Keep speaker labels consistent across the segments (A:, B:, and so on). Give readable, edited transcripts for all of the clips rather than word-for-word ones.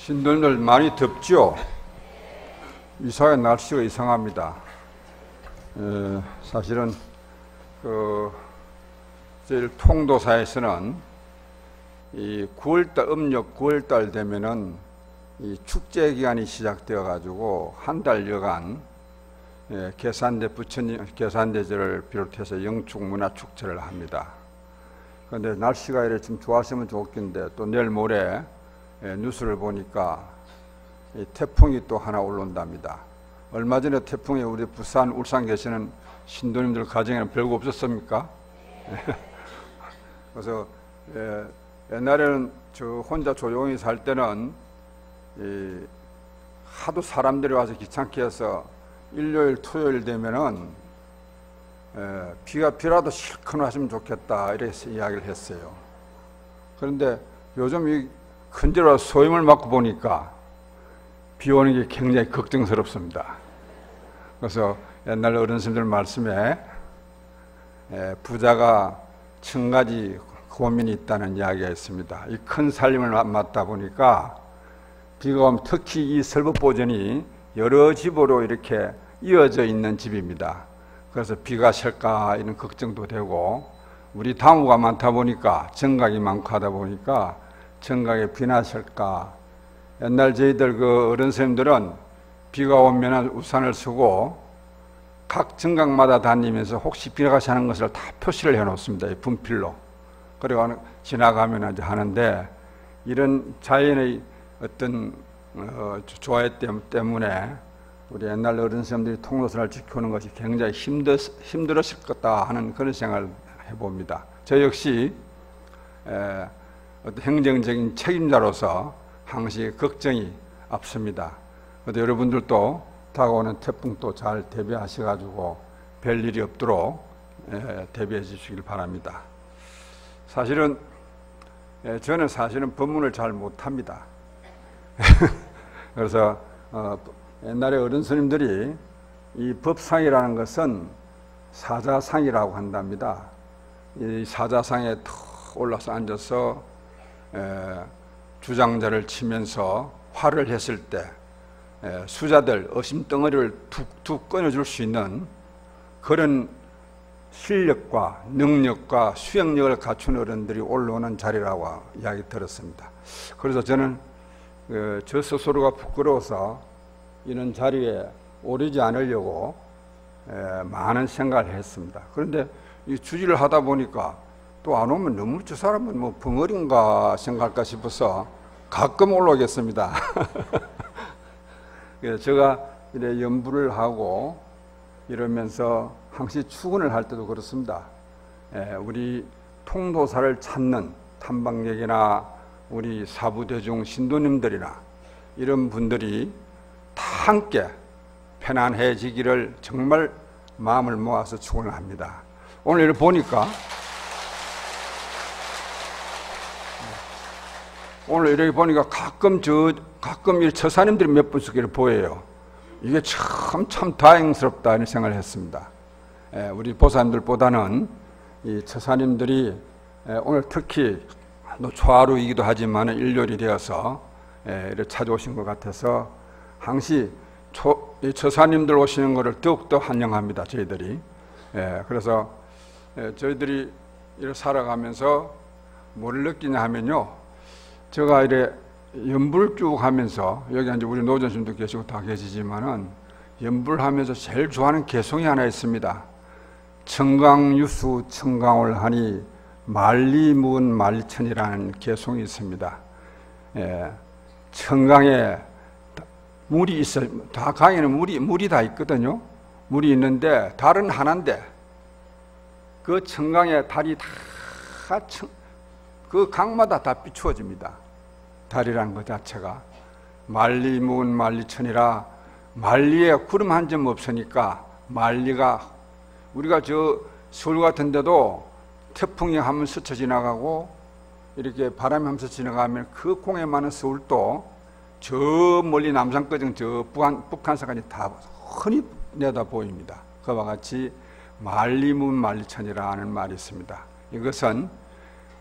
A: 신도님들 많이 덥죠? 이상하게 날씨가 이상합니다. 사실은 저희 통도사에서는 이 9월달 음력 9월달 되면은 이 축제 기간이 시작되어 가지고 한 달여간 계산대 부처님 계산대절을 비롯해서 영축 문화 축제를 합니다. 그런데 날씨가 이래 좀 좋았으면 좋겠는데 또 내일 모레 뉴스를 보니까 이 태풍이 또 하나 올라온답니다. 얼마 전에 태풍이 우리 부산, 울산 계시는 신도님들 가정에는 별거 없었습니까? 그래서 옛날에는 저 혼자 조용히 살 때는 하도 사람들이 와서 귀찮게 해서 일요일, 토요일 되면은 비라도 실컷 왔으면 좋겠다 이렇게 이야기를 했어요. 그런데 요즘 이 큰절로 소임을 맡고 보니까 비 오는 게 굉장히 걱정스럽습니다. 그래서 옛날 어른들 말씀에 부자가 1000가지 고민이 있다는 이야기가 있습니다. 이 큰 살림을 맡다 보니까 비가 오면 특히 이 설법보전이 여러 집으로 이렇게 이어져 있는 집입니다. 그래서 비가 셀까 이런 걱정도 되고, 우리 다무가 많다 보니까 정각이 많고 하다 보니까 정각에 비나 셀까. 옛날 저희들 그 어른 선생님들은 비가 오면 우산을 쓰고 각 정각마다 다니면서 혹시 비가 새는 것을 다 표시를 해 놓습니다. 이 분필로. 그리고 지나가면 이제 하는데, 이런 자연의 어떤 조화 때문에 우리 옛날 어른 선생님들이 통도사를 지켜오는 것이 굉장히 힘들었을 거다 하는 그런 생각을 해봅니다. 저 역시 어떤 행정적인 책임자로서 항상 걱정이 앞섭니다. 그런데 여러분들도 다가오는 태풍도 잘 대비하셔가지고 별일이 없도록 대비해 주시길 바랍니다. 사실은 저는 법문을 잘 못합니다. 그래서 옛날에 어른 스님들이 이 법상이라는 것은 사자상이라고 한답니다. 이 사자상에 턱 올라서 앉아서 주장자를 치면서 화를 했을 때 수자들 어심덩어리를 툭툭 끊어줄 수 있는 그런 실력과 능력과 수행력을 갖춘 어른들이 올라오는 자리라고 이야기 들었습니다. 그래서 저는 저 스스로가 부끄러워서 이런 자리에 오르지 않으려고 많은 생각을 했습니다. 그런데 이 주지를 하다 보니까 또 안 오면 너무 저 사람은 뭐 벙어리인가 생각할까 싶어서 가끔 올라오겠습니다. 제가 이래 연부를 하고 이러면서 항상 출근을 할 때도 그렇습니다. 우리 통도사를 찾는 탐방객이나 우리 사부대중 신도님들이나 이런 분들이 다 함께 편안해지기를 정말 마음을 모아서 축원을 합니다. 오늘 이렇게 보니까 가끔 이 처사님들이 몇 분씩 이렇게 보여요. 이게 참 다행스럽다 이런 생각을 했습니다. 우리 보살님들보다는 이 처사님들이 오늘 특히 초하루이기도 하지만 일요일이 되어서 이렇게 찾아오신 것 같아서 항시 이 처사님들 오시는 것을 더욱더 환영합니다. 저희들이. 그래서 저희들이 이렇게 살아가면서 뭘 느끼냐 하면요, 제가 이래 연불 쭉 하면서, 여기 이제 우리 노전스님도 계시고 다 계시지만은 연불하면서 제일 좋아하는 개송이 하나 있습니다. 청강유수 청강월하니 만리무은 만리천이라는 개송이 있습니다. 청강에 물이 있어요. 다 강에는 물이 다 있거든요. 물이 있는데 달은 하나인데 그 청강에 달이 그 강마다 다 비추어집니다. 달이라는 것 자체가 만리무은 만리천이라, 만리에 구름 한 점 없으니까 만리가, 우리가 저 서울 같은 데도 태풍이 한번 스쳐 지나가고 이렇게 바람이 하면서 지나가면 그 공에 많은 서울도 저 멀리 남산까지 저 북한산까지 다 흔히 내다 보입니다. 그와 같이 만리무은 만리천이라는 말이 있습니다. 이것은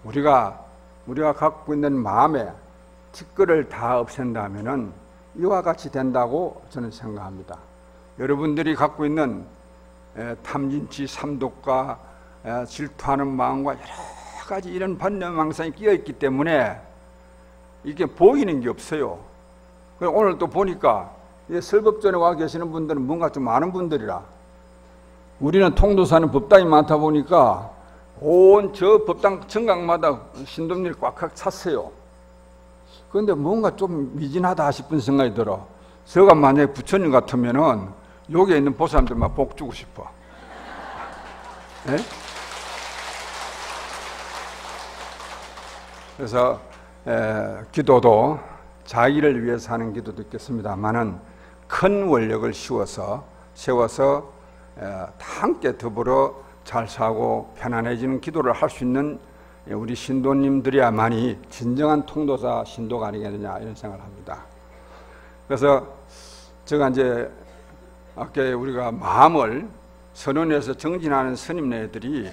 A: 우리가 갖고 있는 마음에 티끌을 다 없앤다면은 이와 같이 된다고 저는 생각합니다. 여러분들이 갖고 있는 탐진치, 삼독과 질투하는 마음과 여러 가지 이런 번뇌망상이 끼어있기 때문에 이게 보이는 게 없어요. 오늘 또 보니까 설법전에 와 계시는 분들은 뭔가 좀 많은 분들이라, 우리는 통도사는 법당이 많다 보니까 온 저 법당 정각마다 신도님들이 꽉꽉 찼어요. 그런데 뭔가 좀 미진하다 싶은 생각이 들어. 제가 만약에 부처님 같으면은 여기에 있는 보살님들만 복 주고 싶어. 네? 그래서 기도도 자기를 위해서 하는 기도도 있겠습니다만은 큰 원력을 세워서 다 함께 더불어 잘 사고 편안해지는 기도를 할 수 있는 우리 신도님들이야만이 진정한 통도사 신도가 아니겠느냐 이런 생각을 합니다. 그래서 제가 이제 아까 우리가 마음을 선원에서 정진하는 스님네들이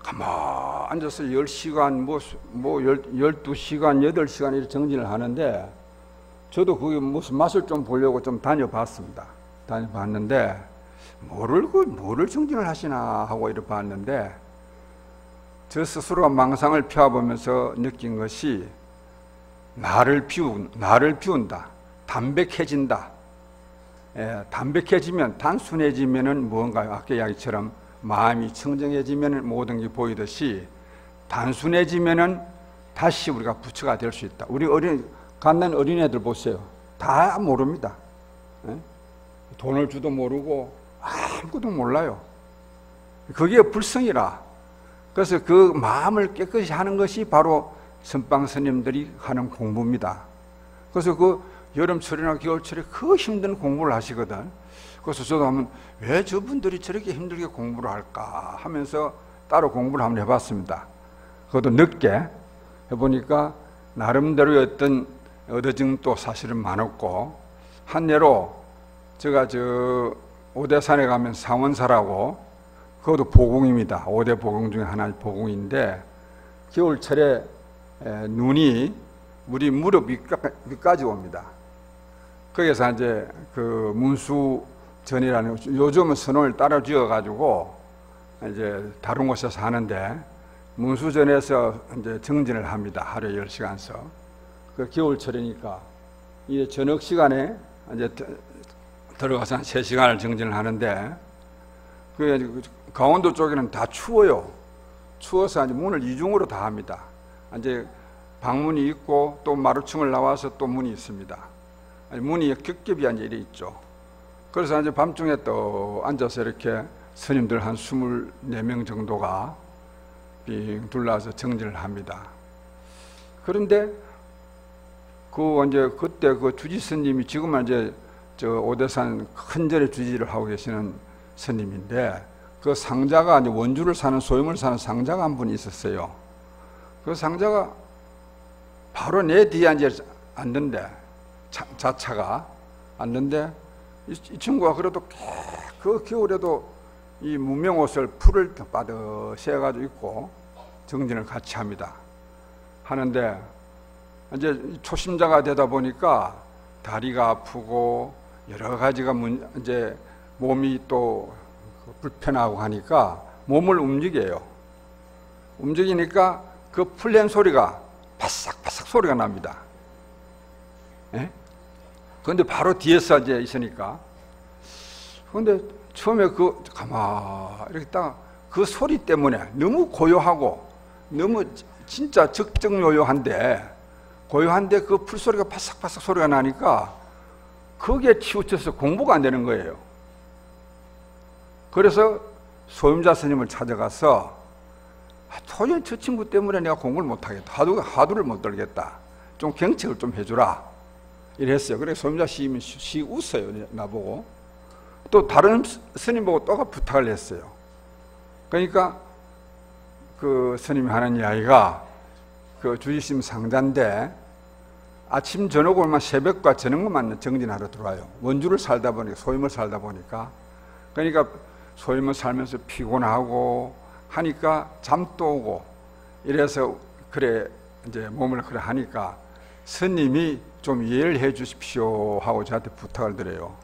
A: 가만 앉아서 10시간, 12시간, 8시간 이렇게 정진을 하는데, 저도 그게 무슨 맛을 좀 보려고 좀 다녀봤습니다. 다녀봤는데, 뭐를 정진을 하시나 하고 이렇게 봤는데, 저 스스로가 망상을 펴보면서 느낀 것이 나를 비운다. 담백해진다. 담백해지면, 단순해지면은 무언가요? 아까 이야기처럼 마음이 청정해지면 모든 게 보이듯이 단순해지면은 다시 우리가 부처가 될 수 있다. 우리 갓난 어린애들 보세요. 다 모릅니다. 돈을 주도 모르고 아무것도 몰라요. 그게 불성이라. 그래서 그 마음을 깨끗이 하는 것이 바로 선방 스님들이 하는 공부입니다. 그래서 그 여름철이나 겨울철에 그 힘든 공부를 하시거든. 그래서 저도 하면 왜 저분들이 저렇게 힘들게 공부를 할까 하면서 따로 공부를 한번 해봤습니다. 그것도 늦게 해보니까 나름대로의 어떤 얻어증도 사실은 많았고, 한 예로 제가 저 오대산에 가면 상원사라고, 그것도 보궁입니다. 5대 보궁 중에 하나의 보궁인데, 겨울철에 물이 무릎 위까지 옵니다. 거기서 이제 그 문수전이라는, 요즘은 선원을 따라 지어가지고 이제 다른 곳에서 하는데, 문수전에서 이제 정진을 합니다. 하루에 10시간씩. 그 겨울철이니까 이제 저녁 시간에 이제 들어가서 한 3시간을 정진을 하는데, 그 강원도 쪽에는 다 추워요. 추워서 이제 문을 이중으로 다 합니다. 이제 방문이 있고 또 마루층을 나와서 또 문이 있습니다. 문이 겹겹이 앉아 이래 있죠. 그래서 이제 밤중에 또 앉아서 이렇게 스님들 한 24명 정도가 빙 둘러서 정진을 합니다. 그런데 그때 그 주지 스님이, 지금은 이제 저 오대산 큰 절에 주지를 하고 계시는 스님인데, 그 상자가 이제 원주를 사는, 소임을 사는 상자가 한 분이 있었어요. 그 상자가 바로 내 뒤에 앉는데, 자차가 앉는데, 이 친구가 그래도 그 겨울에도 이 무명옷을 풀을 빠듯이 해가지고 입고 정진을 같이 합니다. 하는데, 이제 초심자가 되다 보니까 다리가 아프고 여러 가지가 이제 몸이 또 불편하고 하니까 몸을 움직여요. 움직이니까 그 풀낸 소리가 바싹바싹 소리가 납니다. 그런데 바로 뒤에서 이제 있으니까. 그런데 처음에 이렇게 딱 그 소리 때문에 너무 고요하고 너무 진짜 적정요요한데, 고요한데 그 풀소리가 바싹바싹 소리가 나니까 거기에 치우쳐서 공부가 안 되는 거예요. 그래서 소임자 스님을 찾아가서 도저히 저 친구 때문에 내가 공부를 못하겠다. 화두를 못 들겠다. 좀 경책을 좀 해주라. 이랬어요. 그래서 소임자 스님이 씩 웃어요. 나보고. 또 다른 스님 보고 또 부탁을 했어요. 그러니까 그 스님이 하는 이야기가, 그 주지스님 상자인데 아침 저녁을만 새벽과 저녁만 정진하러 들어와요. 원주를 살다 보니까, 소임을 살다 보니까. 그러니까 소임을 살면서 피곤하고 하니까 잠도 오고 이래서 그래 이제 몸을 그래 하니까 스님이 좀 이해를 해 주십시오 하고 저한테 부탁을 드려요.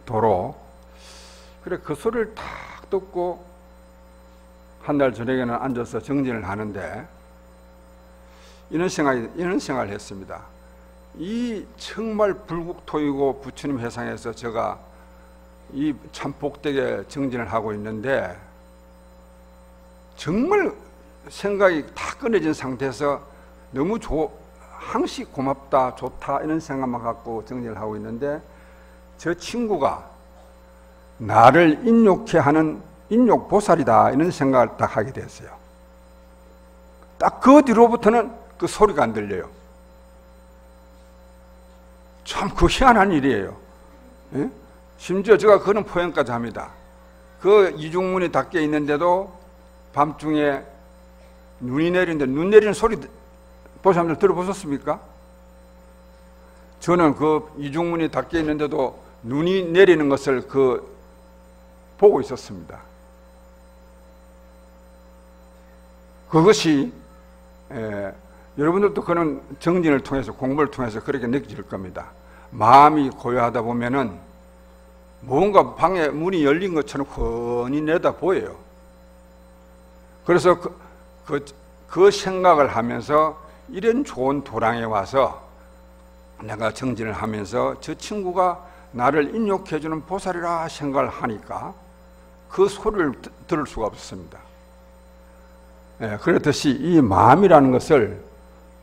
A: 도로. 그래 그 소리를 탁 듣고 한 달 저녁에는 앉아서 정진을 하는데 이런 생각을 했습니다. 이 정말 불국토이고 부처님 회상에서 제가 이 참 복되게 정진을 하고 있는데 정말 생각이 다 끊어진 상태에서 너무 항시 고맙다, 좋다 이런 생각만 갖고 정진을 하고 있는데 저 친구가 나를 인욕해 하는 인욕보살이다 이런 생각을 딱 하게 됐어요. 딱 그 뒤로부터는 그 소리가 안 들려요. 참 그 희한한 일이에요. 예? 심지어 제가 그런 표현까지 합니다. 그 이중문이 닫혀 있는데도 밤중에 눈이 내리는데 눈 내리는 소리 보시면 들어보셨습니까? 저는 그 이중문이 닫혀 있는데도 눈이 내리는 것을 보고 있었습니다. 그것이 여러분들도 그런 정진을 통해서 공부를 통해서 그렇게 느껴질 겁니다. 마음이 고요하다 보면은 뭔가 방에 문이 열린 것처럼 훤히 내다 보여요. 그래서 그 생각을 하면서 이런 좋은 도량에 와서 내가 정진을 하면서 저 친구가 나를 인욕해주는 보살이라 생각을 하니까 그 소리를 들을 수가 없었습니다. 그렇듯이 이 마음이라는 것을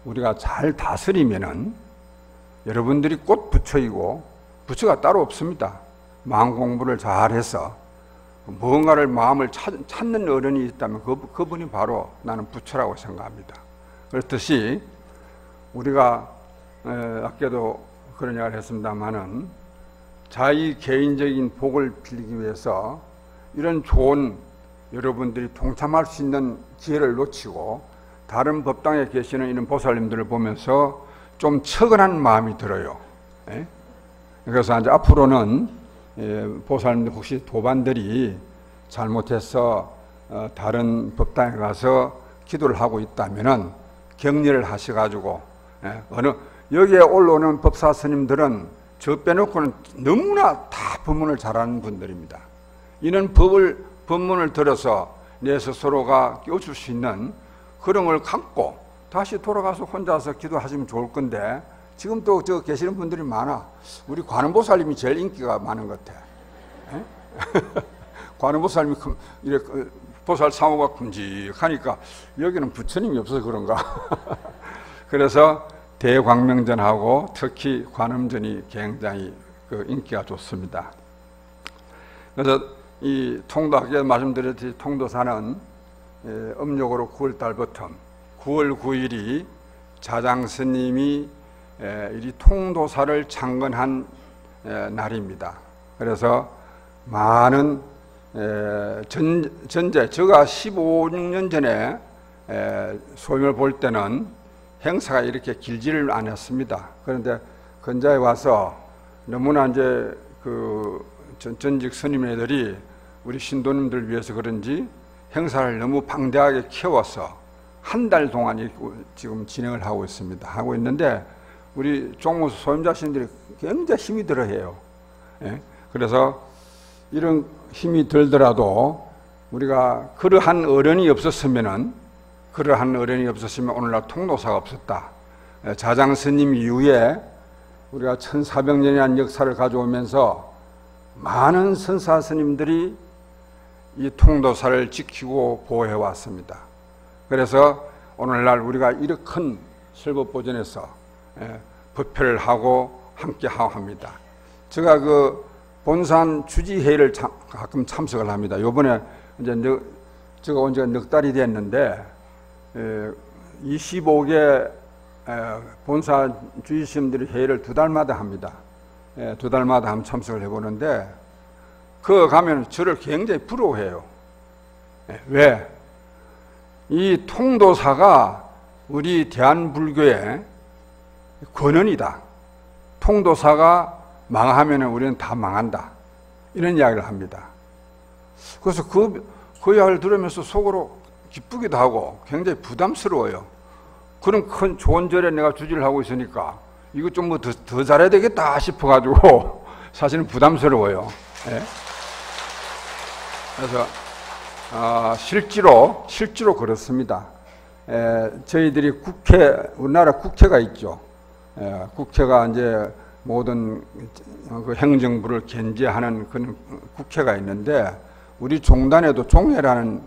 A: 우리가 잘 다스리면은 여러분들이 곧 부처이고 부처가 따로 없습니다. 마음 공부를 잘해서 무언가를 마음을 찾는 어른이 있다면 그분이 바로 나는 부처라고 생각합니다. 그렇듯이 우리가 아까도 그런 이야기를 했습니다마는 자기 개인적인 복을 빌리기 위해서 이런 좋은 여러분들이 동참할 수 있는 기회를 놓치고 다른 법당에 계시는 이런 보살님들을 보면서 좀 처근한 마음이 들어요. 그래서 이제 앞으로는 보살님들 혹시 도반들이 잘못해서 다른 법당에 가서 기도를 하고 있다면은 격려를 하셔가지고 여기에 올라오는 법사 스님들은 저 빼놓고는 너무나 다 법문을 잘하는 분들입니다. 이는 법문을 들어서 내 스스로가 깨우칠 수 있는 그런 걸 갖고 다시 돌아가서 혼자서 기도하시면 좋을 건데 지금 또 저 계시는 분들이 많아. 우리 관음보살님이 제일 인기가 많은 것 같아. 관음보살님이 보살 상호가 큼직하니까 여기는 부처님이 없어서 그런가. 그래서 대광명전하고 특히 관음전이 굉장히 인기가 좋습니다. 그래서 이 아까 말씀드렸듯이 통도사는 음력으로 9월달부터 9월 9일이 자장스님이 이 통도사를 창건한 날입니다. 그래서 많은 전제, 제가 15년 전에 소임을 볼 때는 행사가 이렇게 길지를 않았습니다. 그런데 근자에 와서 너무나 이제 전직 스님네들이 우리 신도님들 위해서 그런지 행사를 너무 방대하게 키워서 한 달 동안 지금 진행을 하고 있습니다. 하고 있는데 우리 종무소 소임자신들이 굉장히 힘이 들어해요. 그래서 이런 힘이 들더라도 우리가 그러한 어른이 없었으면 오늘날 통도사가 없었다. 자장스님 이후에 우리가 1400년이라는 역사를 가져오면서 많은 선사 스님들이 이 통도사를 지키고 보호해 왔습니다. 그래서 오늘날 우리가 이렇게 큰 설법보전에서 법회를 하고 함께 합니다. 제가 본산 주지회의를 가끔 참석을 합니다. 요번에 이제 제가 온 지가 넉 달이 됐는데 25개 본사 주지스님들이 회의를 2달마다 합니다. 2달마다 한번 참석을 해보는데 가면 저를 굉장히 부러워해요. 왜? 이 통도사가 우리 대한불교의 권원이다. 통도사가 망하면 우리는 다 망한다. 이런 이야기를 합니다. 그래서 그 이야기를 들으면서 속으로 기쁘기도 하고 굉장히 부담스러워요. 그런 큰 좋은 절에 내가 주지를 하고 있으니까 이거 좀 뭐 더 잘해야 되겠다 싶어가지고 사실은 부담스러워요. 예? 그래서 실제로 그렇습니다. 저희들이 우리나라 국회가 있죠. 국회가 이제 모든 그 행정부를 견제하는 그런 국회가 있는데, 우리 종단에도 종회라는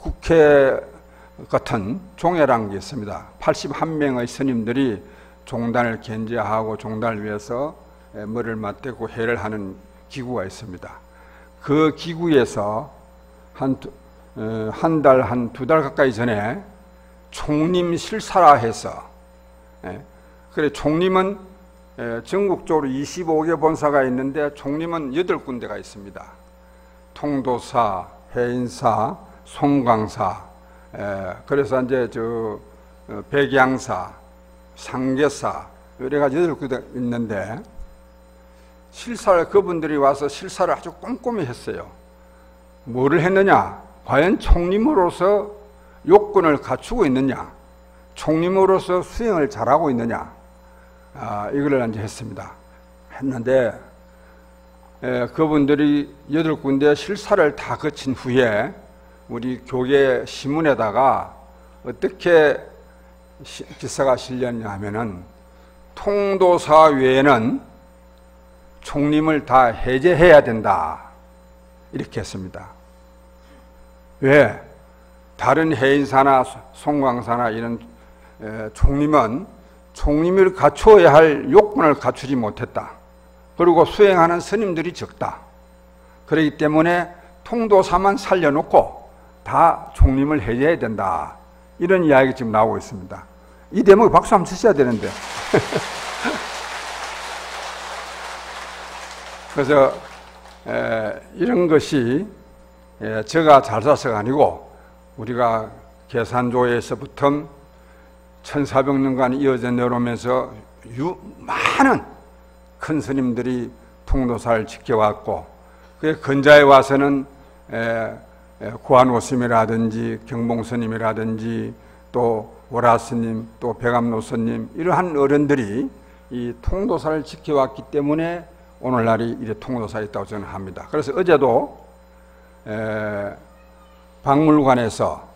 A: 국회 같은 종회라는 게 있습니다. 81명의 스님들이 종단을 견제하고 종단을 위해서 머리를 맞대고 회를 하는 기구가 있습니다. 그 기구에서 한 두 달 가까이 전에 총림 실사라 해서, 그래 총림은 전국적으로 25개 본사가 있는데 총림은 8군데가 있습니다. 통도사, 해인사, 송광사, 그래서 이제 백양사, 상계사, 여러 가지 8군데 있는데, 그분들이 와서 실사를 아주 꼼꼼히 했어요. 뭐를 했느냐? 과연 총림으로서 요건을 갖추고 있느냐? 총림으로서 수행을 잘하고 있느냐? 이걸 이제 했는데, 그분들이 8군데 실사를 다 거친 후에 우리 교계 신문에다가 어떻게 기사가 실렸냐 하면은, 통도사 외에는 총림을 다 해제해야 된다, 이렇게 했습니다. 왜? 다른 해인사나 송광사나 이런 총림은 총림을 갖추어야 할 요건을 갖추지 못했다. 그리고 수행하는 스님들이 적다. 그렇기 때문에 통도사만 살려놓고 다 총림을 해제해야 된다, 이런 이야기가 지금 나오고 있습니다. 이 대목에 박수 한번 치셔야 되는데. 그래서 이런 것이 제가 잘 사서가 아니고, 우리가 계산조에서부터 1400년간 이어져 내려오면서 많은 큰 스님들이 통도사를 지켜왔고, 그 근자에 와서는 구한오스님이라든지 경봉스님이라든지 또 오라스님, 또 백암노스님, 이러한 어른들이 이 통도사를 지켜왔기 때문에 오늘날이 이래 통도사가 있다고 저는 합니다. 그래서 어제도 박물관에서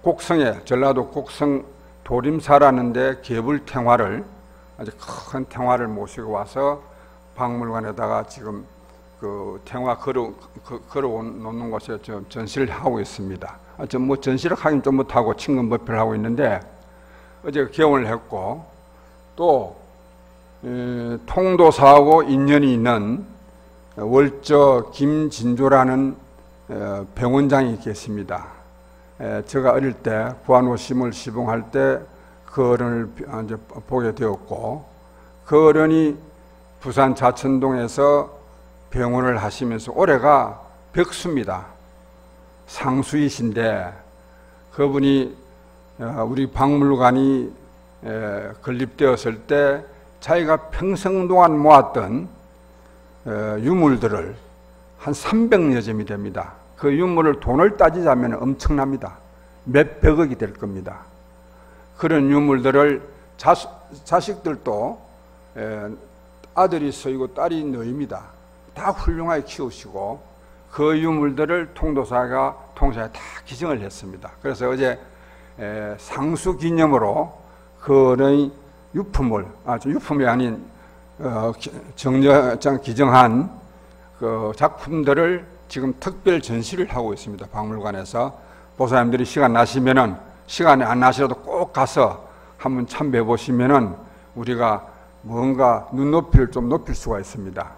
A: 곡성에, 전라도 곡성 도림사라는 데 개불탱화를, 아주 큰 탱화를 모시고 와서 박물관에다가 지금 그 탱화 걸어 놓는 곳에 전시를 하고 있습니다. 뭐 전시를 하긴 좀 못하고 친근법회를 하고 있는데, 어제 개원을 했고, 또 통도사하고 인연이 있는 월저 김진조라는 병원장이 계십니다. 제가 어릴 때 구한오심을 시봉할 때 그 어른을 이제 보게 되었고, 그 어른이 부산 자천동에서 병원을 하시면서 올해가 백수입니다. 상수이신데, 그분이 우리 박물관이 건립되었을 때 자기가 평생 동안 모았던 유물들을 한 300여 점이 됩니다. 그 유물을 돈을 따지자면 엄청납니다. 몇백억이 될 겁니다. 그런 유물들을 자식들도 아들이 서이고 딸이 너입니다. 다 훌륭하게 키우시고, 그 유물들을 통도사가 통사에 다 기증을 했습니다. 그래서 어제 상수 기념으로 그의 유품을, 유품이 아닌 정려장 기증한 그 작품들을 지금 특별 전시를 하고 있습니다. 박물관에서. 보사님들이 시간 안 나시라도 꼭 가서 한번 참배해 보시면은 우리가 뭔가 눈높이를 좀 높일 수가 있습니다.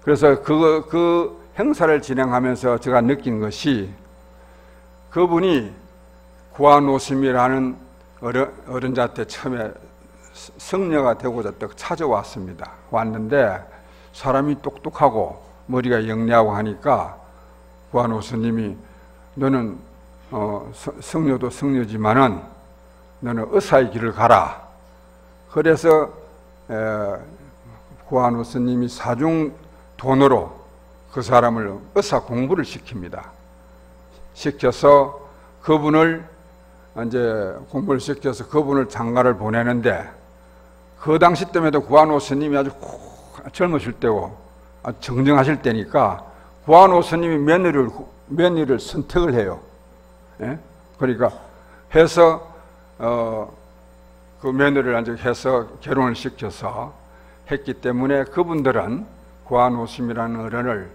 A: 그래서 그 행사를 진행하면서 제가 느낀 것이, 그분이 구한오심이라는 어른자한테 처음에 성녀가 되고자 딱 찾아왔습니다. 왔는데 사람이 똑똑하고 머리가 영리하고 하니까 구한오스님이, 너는 성녀도 성녀지만은 너는 의사의 길을 가라. 그래서 구한오스님이 사중 돈으로 그 사람을 의사 공부를 시킵니다. 시켜서 그분을 이제 공부를 시켜서 그분을 장가를 보내는데 그 당시 때문에도 구한오 스님이 아주 젊으실 때고 아주 정정하실 때니까 구한오 스님이 며느리를 선택을 해요. 예? 그러니까 해서 그 며느리를 이제 해서 결혼을 시켜서 했기 때문에 그분들은 구한오 스님이라는 어른을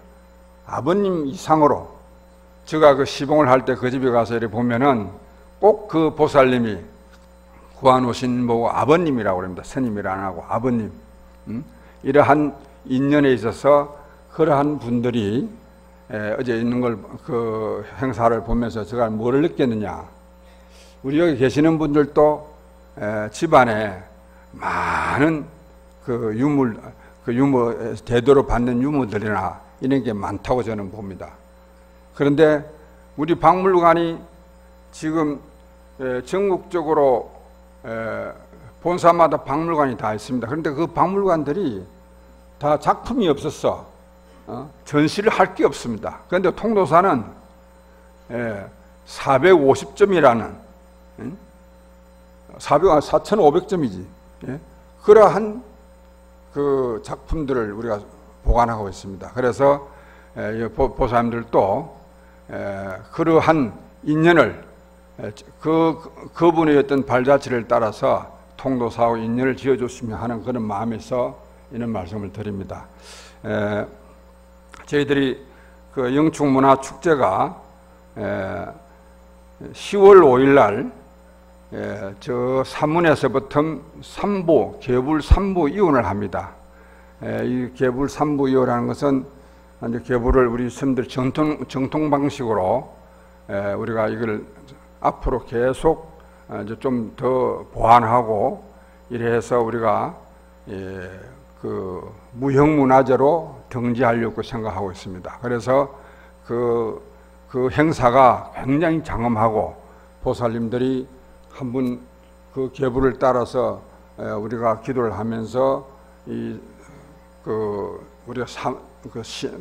A: 아버님 이상으로 제가 그 시봉을 할 때 그 집에 가서 이렇게 보면은 꼭 그 보살님이 구한오 스님 보고 아버님이라고 합니다. 스님이라 안 하고 아버님. 이러한 인연에 있어서 그러한 분들이 어제 있는 걸 그 행사를 보면서 제가 뭐를 느꼈느냐. 우리 여기 계시는 분들도 집안에 많은 그 유물 대도로 받는 유물들이나 이런 게 많다고 저는 봅니다. 그런데 우리 박물관이 지금 전국적으로 본사마다 박물관이 다 있습니다. 그런데 그 박물관들이 다 작품이 없어서 전시를 할 게 없습니다. 그런데 통도사는 450점이라는 4,500점이지. 그러한 그 작품들을 우리가 보관하고 있습니다. 그래서 보사님들도 그러한 인연을 그분의 어떤 발자취를 따라서 통도사하고 인연을 지어줬으면 하는 그런 마음에서 이런 말씀을 드립니다. 저희들이 그 영축문화축제가 10월 5일 날 저 사문에서부터 계불 3부 이혼을 합니다. 이 계불 3부 이혼이라는 것은 이제 계불을 우리 스님들 정통 방식으로 우리가 이걸 앞으로 계속 이제 좀 더 보완하고 이래서 우리가 그 무형문화재로 등재하려고 생각하고 있습니다. 그래서 그 행사가 굉장히 장엄하고 보살님들이 한 분 그 계불을 따라서 우리가 기도를 하면서 우리가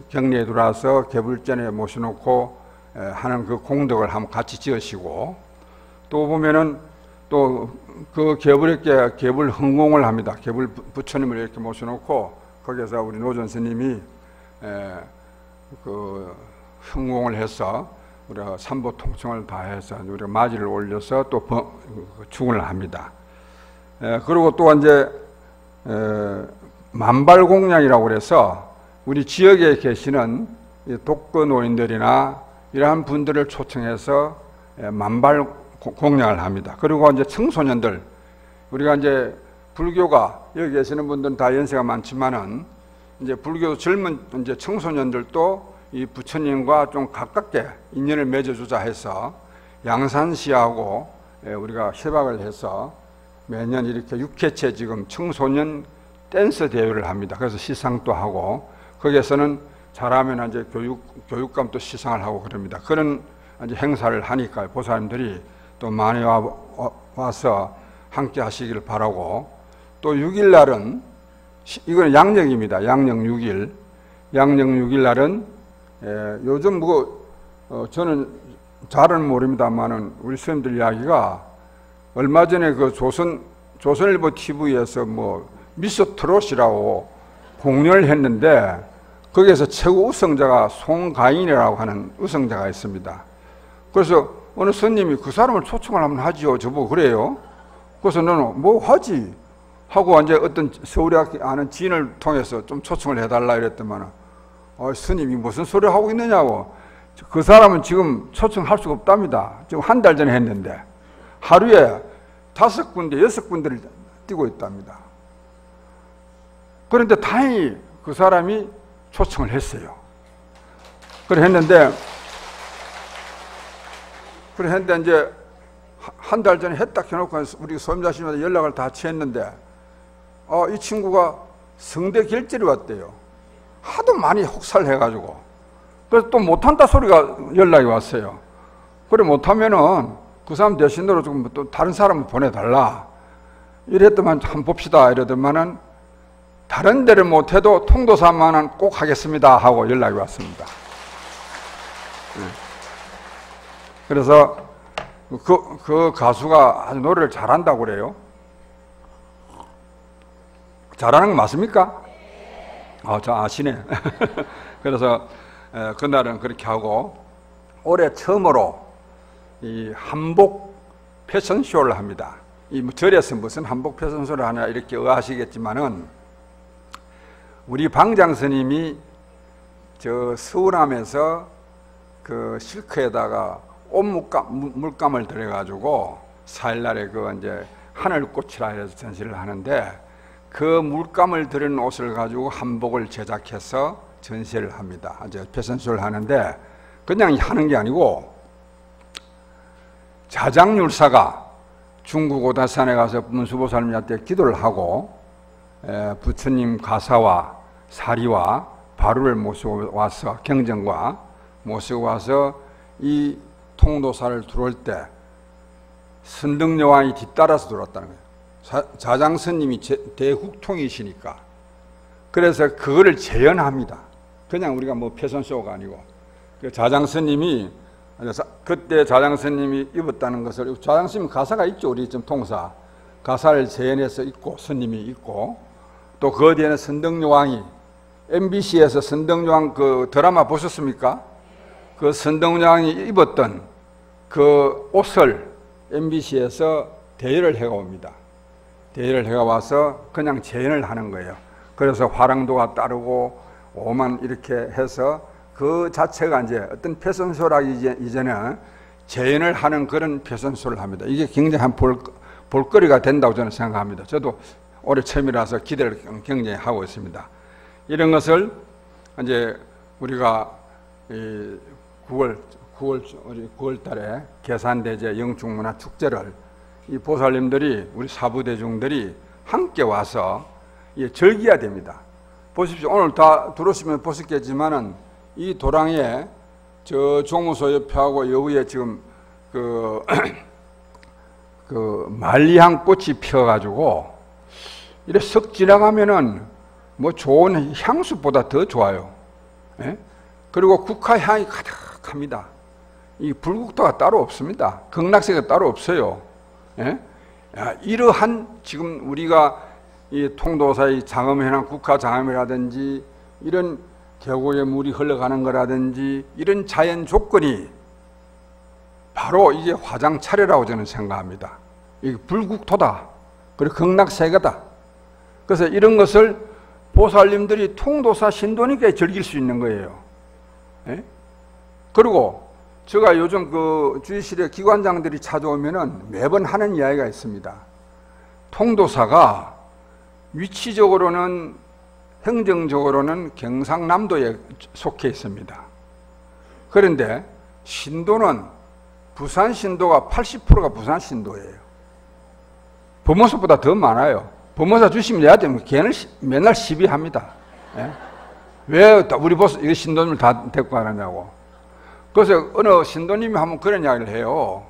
A: 경례에 들어와서 계불전에 모셔놓고 하는 그 공덕을 한번 같이 지으시고 또 보면은 또 그 계불 흥공을 합니다. 계불 부처님을 이렇게 모셔놓고 거기에서 우리 노전 스님이 그 흥공을 해서 우리가 삼보 통청을 다해서 우리가 마지를 올려서 또 축원을 합니다. 그리고 또 이제 만발공양이라고 그래서 우리 지역에 계시는 독거 노인들이나 이러한 분들을 초청해서 만발 공양을 합니다. 그리고 이제 청소년들, 우리가 이제 불교가 여기 계시는 분들은 다 연세가 많지만은 이제 불교 젊은 이제 청소년들도 이 부처님과 좀 가깝게 인연을 맺어주자 해서 양산시하고 우리가 협약을 해서 매년 이렇게 6회째 지금 청소년 댄스 대회를 합니다. 그래서 시상도 하고 거기에서는 잘하면 이제 교육감도 시상을 하고 그럽니다. 그런 이제 행사를 하니까 보살님들이 또 많이 와서 함께 하시기를 바라고 또 6일 날은 이거는 양력입니다. 양력 6일. 양력 6일 날은 요즘 저는 잘은 모릅니다만은 우리 스님들 이야기가 얼마 전에 그 조선일보 TV에서 미스 트롯이라고 공연을 했는데 거기에서 최고 우승자가 송가인이라고 하는 우승자가 있습니다. 그래서 어느 스님이 그 사람을 초청을 한번 하지요. 저보고 그래요. 그래서 너는 뭐 하지? 하고 이제 어떤 서울에 아는 지인을 통해서 좀 초청을 해달라 이랬더만 스님이 무슨 소리 하고 있느냐고. 그 사람은 지금 초청할 수가 없답니다. 지금 한 달 전에 했는데 하루에 5군데, 6군데를 뛰고 있답니다. 그런데 다행히 그 사람이 초청을 했어요. 그래 했는데 이제 한 달 전에 했다 해놓고 우리 소임자님한테 연락을 다 취했는데 이 친구가 성대 결절이 왔대요. 하도 많이 혹살해가지고. 그래서 또 못한다 소리가 연락이 왔어요. 그래 못하면은 그 사람 대신으로 좀 또 다른 사람을 보내달라. 이랬더만 한번 봅시다. 이러더만은 다른 데를 못해도 통도사만은 꼭 하겠습니다 하고 연락이 왔습니다. 그래서 그 가수가 아주 노래를 잘한다고 그래요. 잘하는 거 맞습니까? 저 아시네. 그래서 그날은 그렇게 하고 올해 처음으로 이 한복 패션쇼를 합니다. 이 절에서 무슨 한복 패션쇼를 하냐 이렇게 의아하시겠지만은 우리 방장 스님이 저 서울함에서 그 실크에다가 물감을 들여가지고 4일날에 그 이제 하늘꽃이라 해서 전시를 하는데 그 물감을 들인 옷을 가지고 한복을 제작해서 전시를 합니다. 이제 패션쇼를 하는데 그냥 하는 게 아니고 자장율사가 중국 오다산에 가서 문수보살님한테 기도를 하고 부처님 가사와 사리와 바루를 모시고 와서 경전과 모시고 와서 이 통도사를 들어올 때 선덕여왕이 뒤따라서 들어왔다는 거예요. 자장스님이 대국통이시니까. 그래서 그거를 재현합니다. 그냥 우리가 뭐 패션쇼가 아니고. 자장스님이 그때 자장스님이 입었다는 것을, 자장스님 가사가 있죠. 우리 지금 통사 가사를 재현해서 있고 스님이 있고, 또 그 뒤에는 선덕여왕이 MBC에서 선덕여왕 그 드라마 보셨습니까? 그 선덕여왕이 입었던 그 옷을 MBC에서 대여를 해가 옵니다. 대여를 해가 와서 그냥 재현을 하는 거예요. 그래서 화랑도가 따르고 오만 이렇게 해서 그 자체가 이제 어떤 패션쇼라기 이전에 재현을 하는 그런 패션쇼를 합니다. 이게 굉장히 한 볼거리가 된다고 저는 생각합니다. 저도 올해 처음이라서 기대를 굉장히 하고 있습니다. 이런 것을 이제 우리가 9월 달에 계산대제 영축문화축제를 이 보살님들이, 우리 사부대중들이 함께 와서 즐겨야 됩니다. 보십시오. 오늘 다 들어오시면 보셨겠지만은 이 도랑에 저 종무소 옆에하고 여기에 지금 그 말리향 꽃이 피어가지고 이렇게 석 지나가면은 뭐 좋은 향수보다 더 좋아요. 예? 그리고 국화향이 가득합니다. 이 불국토가 따로 없습니다. 극락세가 따로 없어요. 예? 이러한 지금 우리가 이 통도사의 장엄해나 국화장엄이라든지 이런 계곡에 물이 흘러가는 거라든지 이런 자연 조건이 바로 이게 화장차례라고 저는 생각합니다. 이게 불국토다. 그리고 극락세계다. 그래서 이런 것을 보살님들이 통도사 신도니까 즐길 수 있는 거예요. 예? 그리고 제가 요즘 그 주의실에 기관장들이 찾아오면은 매번 하는 이야기가 있습니다. 통도사가 위치적으로는, 행정적으로는 경상남도에 속해 있습니다. 그런데 신도는 부산 신도가 80%가 부산 신도예요. 법무사보다 더 많아요. 법무사 주시면 내야 되면 걔는 맨날 시비합니다. 예? 왜 우리 보스 이 신도님을 다 데리고 가느냐고. 그래서 어느 신도님이 한번 그런 이야기를 해요.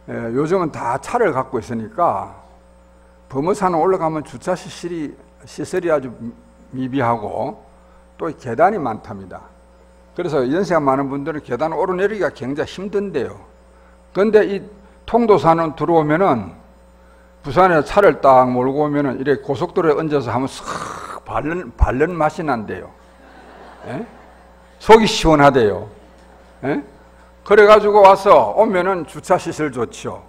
A: 요즘은 다 차를 갖고 있으니까 법무사는 올라가면 주차 시설이 아주 미비하고 또 계단이 많답니다. 그래서 연세가 많은 분들은 계단 오르내리기가 굉장히 힘든데요. 그런데 이 통도사는 들어오면은 부산에 차를 딱 몰고 오면은 이렇게 고속도로에 얹어서 하면 싹 바른 맛이 난대요. 예? 속이 시원하대요. 예? 그래가지고 와서 오면은 주차 시설 좋죠.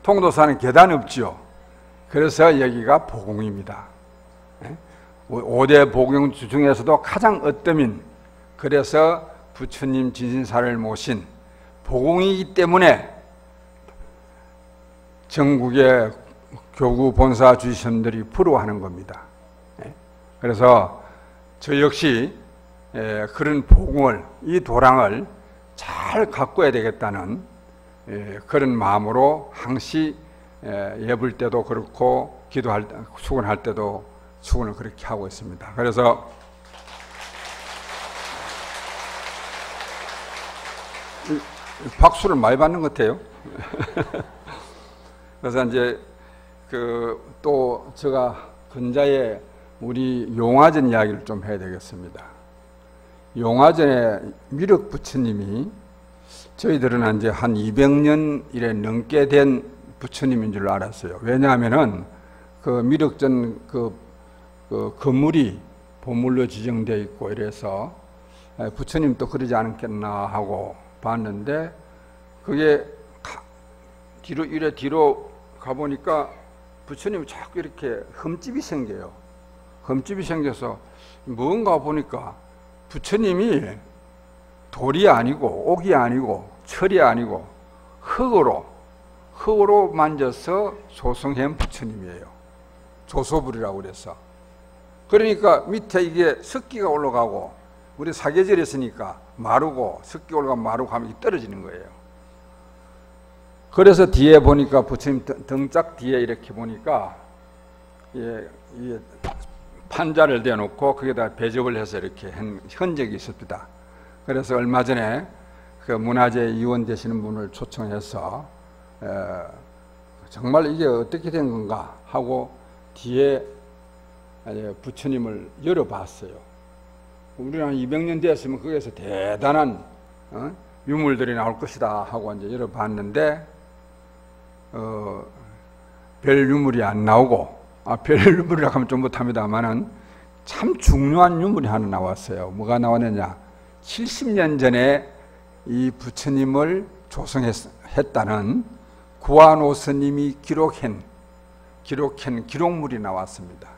A: 통도사는 계단 없죠. 그래서 여기가 보공입니다. 예? 5대 보공 중에서도 가장 으뜸인, 그래서 부처님 진신사를 모신 보공이기 때문에 전국의 교구 본사 주지선들이 부러워하는 겁니다. 그래서 저 역시 그런 보공을, 이 도랑을 잘 가꿔야 되겠다는 그런 마음으로 항시 예불 때도 그렇고 기도할 때, 수근할 때도 수근을 그렇게 하고 있습니다. 그래서 박수를 많이 받는 것 같아요. 그래서 이제 또 제가 근자에 우리 용화전 이야기를 좀 해야 되겠습니다. 용화전에 미륵 부처님이 저희들은 이제 한 200년 이래 넘게 된 부처님인 줄 알았어요. 왜냐하면은 그 미륵전 그 건물이 보물로 지정되어 있고 이래서 부처님도 그러지 않겠나 하고 봤는데, 그게 뒤로 가보니까 부처님이 자꾸 이렇게 흠집이 생겨요. 흠집이 생겨서 뭔가 보니까 부처님이 돌이 아니고 옥이 아니고 철이 아니고 흙으로 만져서 조성한 부처님이에요. 조소불이라고 그래서. 그러니까 밑에 이게 습기가 올라가고, 우리 사계절에 있으니까 마르고 습기 올라가면 마르고 하면 이게 떨어지는 거예요. 그래서 뒤에 보니까 부처님 등짝 뒤에 이렇게 보니까 판자를 대놓고 거기다 배접을 해서 이렇게 한 흔적이 있습니다. 그래서 얼마 전에 그 문화재 위원 되시는 분을 초청해서 정말 이게 어떻게 된 건가 하고 뒤에 부처님을 열어봤어요. 우리는 한 200년 되었으면 거기에서 대단한 유물들이 나올 것이다 하고 이제 열어봤는데 별 유물이 안 나오고, 별 유물이라고 하면 좀 못합니다만은 참 중요한 유물이 하나 나왔어요. 뭐가 나왔느냐? 70년 전에 이 부처님을 조성했다는 구한오 스님이 기록한 기록물이 나왔습니다.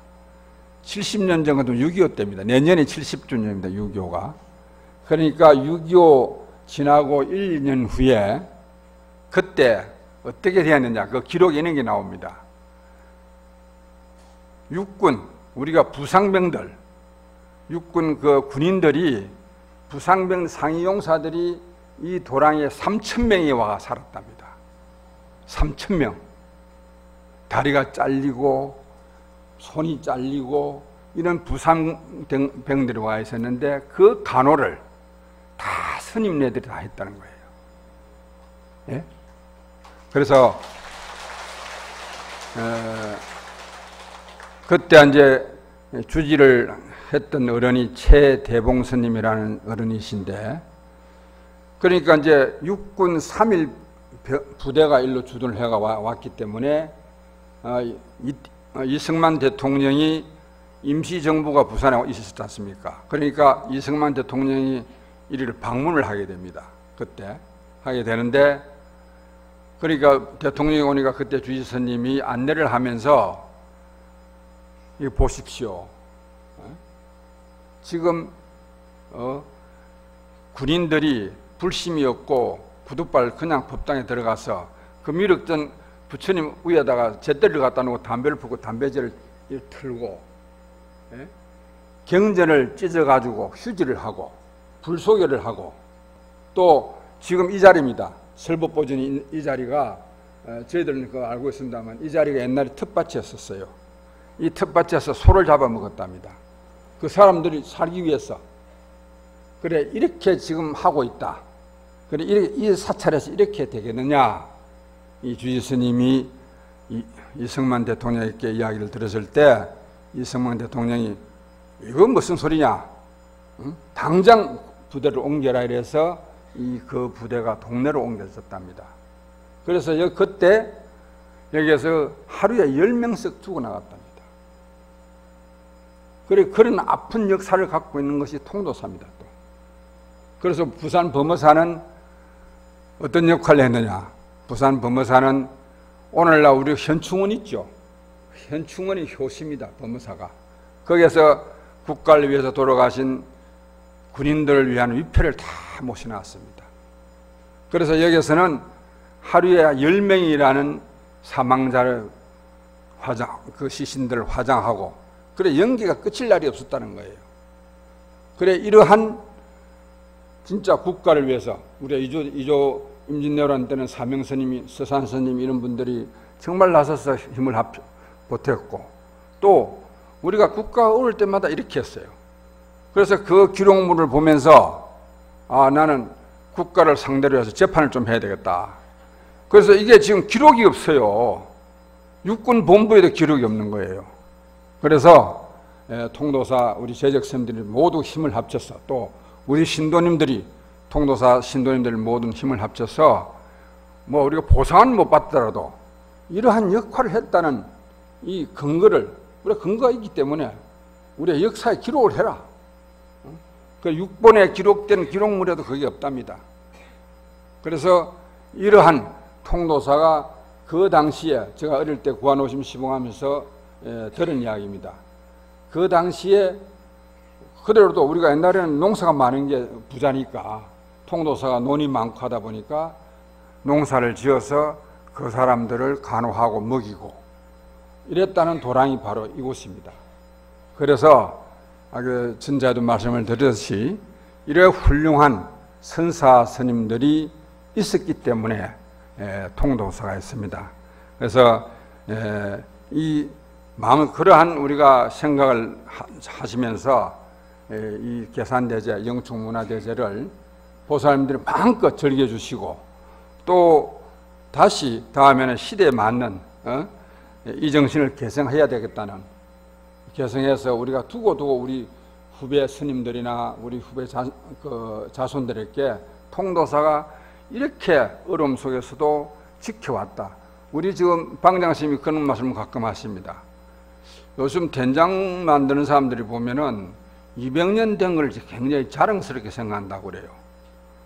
A: 70년 전 같은 6.25 때입니다. 내년이 70주년입니다. 6.25가. 그러니까 6.25 지나고 1, 2년 후에 그때 어떻게 되었느냐, 그 기록에 있는 게 나옵니다. 육군, 우리가 부상병들, 육군 그 군인들이, 부상병 상위용사들이 이 도랑에 3,000명이 와 살았답니다. 3,000명. 다리가 잘리고 손이 잘리고 이런 부상병들이 와 있었는데 그 간호를 다 스님네들이 다 했다는 거예요. 예? 그래서 그때 이제 주지를 했던 어른이 최대봉 스님이라는 어른이신데, 그러니까 이제 육군 3일 부대가 일로 주둔을 해가 왔기 때문에 이승만 대통령이 임시정부가 부산에 있었지 않습니까? 그러니까 이승만 대통령이 이리를 방문을 하게 됩니다. 그때 하게 되는데, 그러니까 대통령이 오니까 그때 주지스님이 안내를 하면서 이거 보십시오. 지금 군인들이 불심이 없고 구두발 그냥 법당에 들어가서 그 미륵전 부처님 위에다가 잿더리를 갖다 놓고 담배를 피우고 담배재를 틀고, 경전을 찢어가지고 휴지를 하고 불소개를 하고, 또 지금 이 자리입니다. 설법보존이 이 자리가 저희들은 그거 알고 있습니다만 이 자리가 옛날에 텃밭이었었어요. 이 텃밭에서 소를 잡아먹었답니다. 그 사람들이 살기 위해서. 그래, 이렇게 지금 하고 있다. 그래, 이 사찰에서 이렇게 되겠느냐? 이 주지스님이 이승만 대통령에게 이야기를 들었을 때 이승만 대통령이 이건 무슨 소리냐? 응? 당장 부대를 옮겨라 이래서 그 부대가 동네로 옮겨졌답니다. 그래서 그때 여기에서 하루에 10명씩 죽어나갔답니다. 그래, 그런 아픈 역사를 갖고 있는 것이 통도사입니다. 또. 그래서 부산 범어사는 어떤 역할을 했느냐? 부산 범어사는 오늘날 우리 현충원 있죠. 현충원이 효시입니다. 범어사가. 거기에서 국가를 위해서 돌아가신 군인들을 위한 위패를 다 모셔놨습니다. 그래서 여기서는 하루에 10명이라는 사망자를 그 시신들을 화장하고, 그래, 연기가 끝일 날이 없었다는 거예요. 그래, 이러한 진짜 국가를 위해서 우리 이조 임진왜란 때는 사명스님이, 서산스님 이런 분들이 정말 나서서 힘을 보탰고, 또 우리가 국가가 어려울 때마다 이렇게 했어요. 그래서 그 기록물을 보면서 나는 국가를 상대로 해서 재판을 좀 해야 되겠다. 그래서 이게 지금 기록이 없어요. 육군 본부에도 기록이 없는 거예요. 그래서 통도사 우리 재적스님들이 모두 힘을 합쳐서, 또 우리 신도님들이 통도사 신도님들 모든 힘을 합쳐서 뭐 우리가 보상은 못 받더라도 이러한 역할을 했다는 이 근거를, 우리가 근거가 있기 때문에 우리의 역사에 기록을 해라. 그 6번에 기록된 기록물에도 그게 없답니다. 그래서 이러한 통도사가 그 당시에 제가 어릴 때 구한오심 시봉하면서 들은 이야기입니다. 그 당시에 그대로도 우리가 옛날에는 농사가 많은 게 부자니까 통도사가 논이 많고 하다 보니까 농사를 지어서 그 사람들을 간호하고 먹이고 이랬다는 도량이 바로 이곳입니다. 그래서 전자에도 말씀을 드렸듯이 이래 훌륭한 선사 스님들이 있었기 때문에 통도사가 있습니다. 그래서 이 마음 그러한 우리가 생각을 하시면서 이 계산대제, 영축문화대제를 보살님들이 마음껏 즐겨주시고 또 다시 다음에는 시대에 맞는 이 정신을 개성해야 되겠다는, 개성해서 우리가 두고 우리 후배 스님들이나 우리 후배 자손들에게 통도사가 이렇게 어려움 속에서도 지켜왔다. 우리 지금 방장스님이 그런 말씀을 가끔 하십니다. 요즘 된장 만드는 사람들이 보면은 200년 된 걸 굉장히 자랑스럽게 생각한다고 그래요.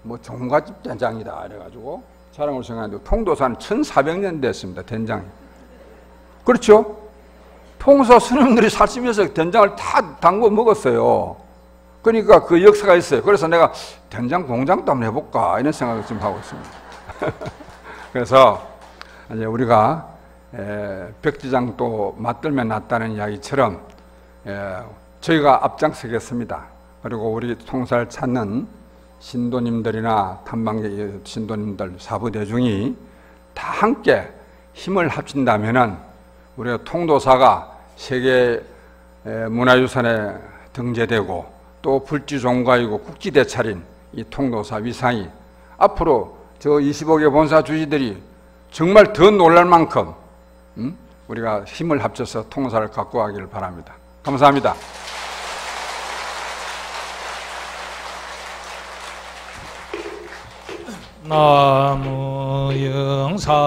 A: 뭐 종갓집 된장이다 이래가지고 자랑을 생각하는데 통도사는 1400년 됐습니다. 된장이. 그렇죠? 통도사 스님들이 살찌면서 된장을 다 담궈 먹었어요. 그러니까 그 역사가 있어요. 그래서 내가 된장 공장도 한번 해볼까 이런 생각을 지금 하고 있습니다. 그래서 이제 우리가 벽지장도 맞들면 낫다는 이야기처럼 저희가 앞장서겠습니다. 그리고 우리 통사를 찾는 신도님들이나 탐방계 신도님들, 사부대중이 다 함께 힘을 합친다면은 우리가 통도사가 세계 문화유산에 등재되고 또 불지종가이고 국지대찰인 이 통도사 위상이 앞으로 저 25개 본사 주지들이 정말 더 놀랄 만큼 우리가 힘을 합쳐서 통사를 갖고 가기를 바랍니다. 감사합니다.
B: 나무 영상불멸하